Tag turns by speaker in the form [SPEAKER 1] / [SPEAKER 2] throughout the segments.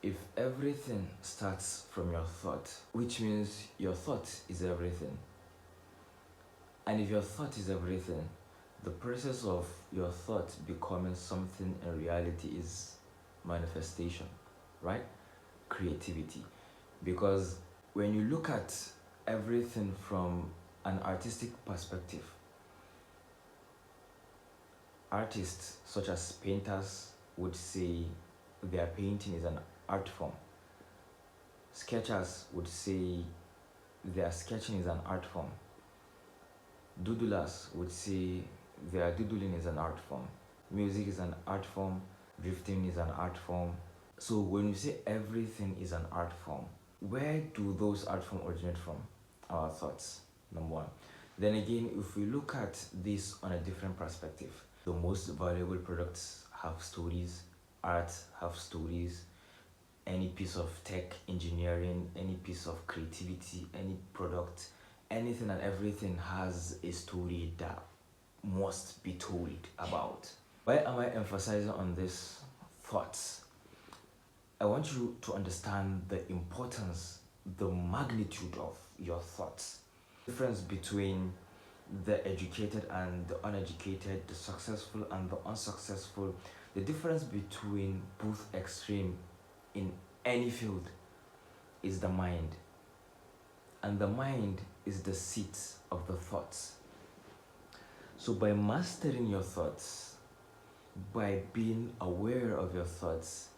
[SPEAKER 1] if everything starts from your thought, which means your thought is everything, and if your thought is everything, the process of your thought becoming something in reality is manifestation, right? Creativity. Because when you look at everything from an artistic perspective, artists such as painters would say their painting is an art form. Sketchers would say their sketching is an art form. Doodlers would say their doodling is an art form. Music is an art form. Drifting is an art form. So when you say everything is an art form, where do those art forms originate from? Our thoughts, number one. Then again, if we look at this on a different perspective, the most valuable products have stories, art have stories, any piece of tech engineering, any piece of creativity, any product, anything and everything has a story that must be told about. Why am I emphasizing on this thoughts? I want you to understand the importance, the magnitude of your thoughts. The difference between the educated and the uneducated, the successful and the unsuccessful, the difference between both extreme in any field is the mind. And the mind is the seat of the thoughts. So by mastering your thoughts, by being aware of your thoughts,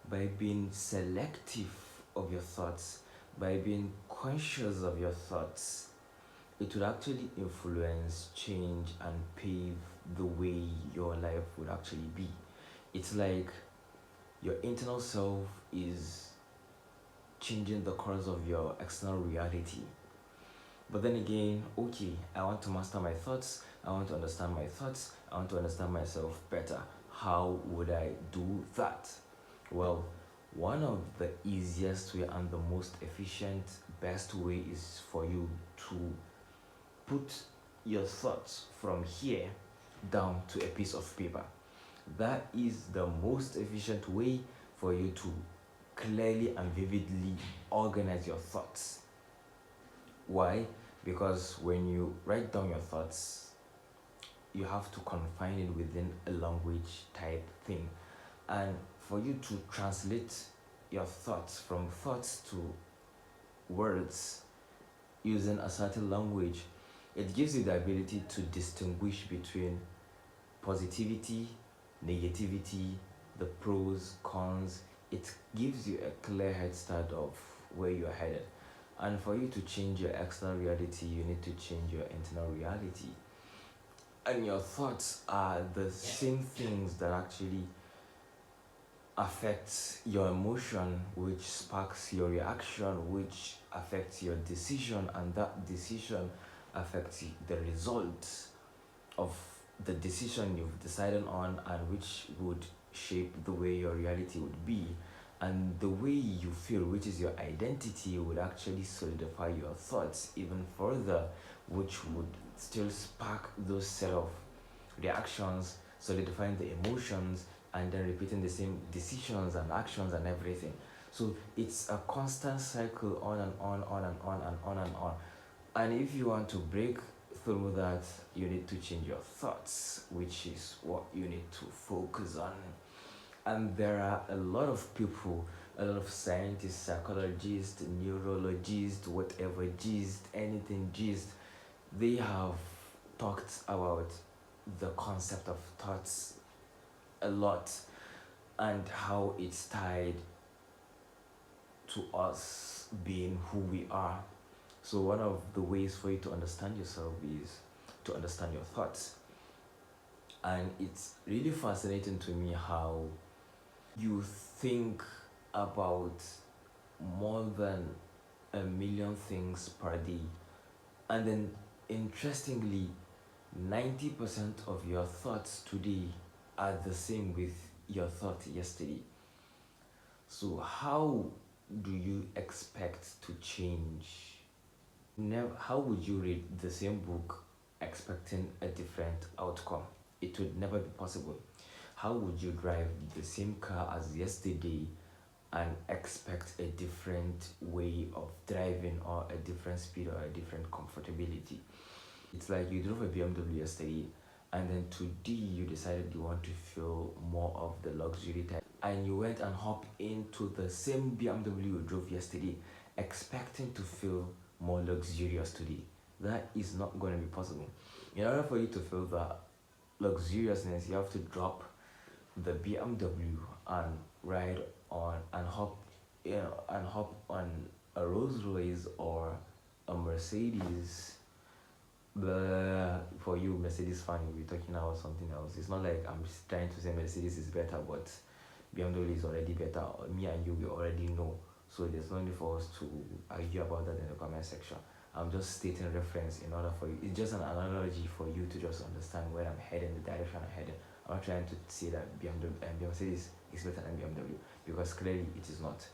[SPEAKER 1] by being selective of your thoughts, by being conscious of your thoughts, it would actually influence, change, and pave the way your life would actually be. It's like your internal self is changing the course of your external reality. But then again, okay, I want to master my thoughts, I want to understand my thoughts, I want to understand myself better. How would I do that? Well, one of the easiest way and the most efficient, best way is for you to put your thoughts from here down to a piece of paper. That is the most efficient way for you to clearly and vividly organize your thoughts. Why? Because when you write down your thoughts, you have to confine it within a language type thing. And for you to translate your thoughts from thoughts to words using a certain language, it gives you the ability to distinguish between positivity, negativity, the pros, cons. It gives you a clear head start of where you are headed. And for you to change your external reality, you need to change your internal reality. And your thoughts are the same things that actually affects your emotion, which sparks your reaction, which affects your decision, and that decision affects the result of the decision you've decided on, and which would shape the way your reality would be. And the way you feel, which is your identity, would actually solidify your thoughts even further, which would still spark those set of reactions, solidifying the emotions, and then repeating the same decisions and actions and everything. So it's a constant cycle on and on, on and on and on and on. And if you want to break through that, you need to change your thoughts, which is what you need to focus on. And there are a lot of people, a lot of scientists, psychologists, neurologists, whatever gist, anything gist, they have talked about the concept of thoughts a lot and how it's tied to us being who we are. So one of the ways for you to understand yourself is to understand your thoughts. And it's really fascinating to me how you think about more than a million things per day. And then interestingly, 90% of your thoughts today are the same with your thought yesterday. So how do you expect to change? How would you read the same book expecting a different outcome? It would never be possible. How would you drive the same car as yesterday and expect a different way of driving or a different speed or a different comfortability. It's like you drove a BMW yesterday and then today you decided you want to feel more of the luxury type and you went and hopped into the same BMW you drove yesterday expecting to feel more luxurious today. That is not going to be possible. In order for you to feel that luxuriousness, you have to drop the BMW and ride on and hop, and hop on a Rolls Royce or a Mercedes. For you, Mercedes fan, you'll be talking about something else. It's not like I'm just trying to say Mercedes is better, but BMW is already better. Me and you, we already know. So there's no need for us to argue about that in the comment section. I'm just stating reference in order for you. It's just an analogy for you to just understand where I'm heading, the direction I'm heading. I'm not trying to say that BMW and Mercedes is better than BMW because clearly it is not.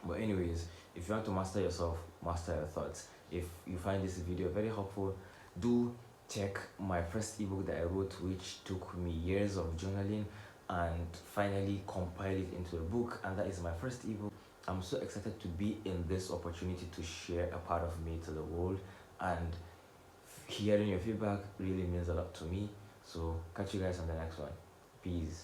[SPEAKER 1] But anyways, if you want to master yourself, master your thoughts. If you find this video very helpful, do check my first ebook that I wrote, which took me years of journaling and finally compiled it into a book, and that is my first ebook. I'm so excited to be in this opportunity to share a part of me to the world, and hearing your feedback really means a lot to me. So catch you guys on the next one. Peace.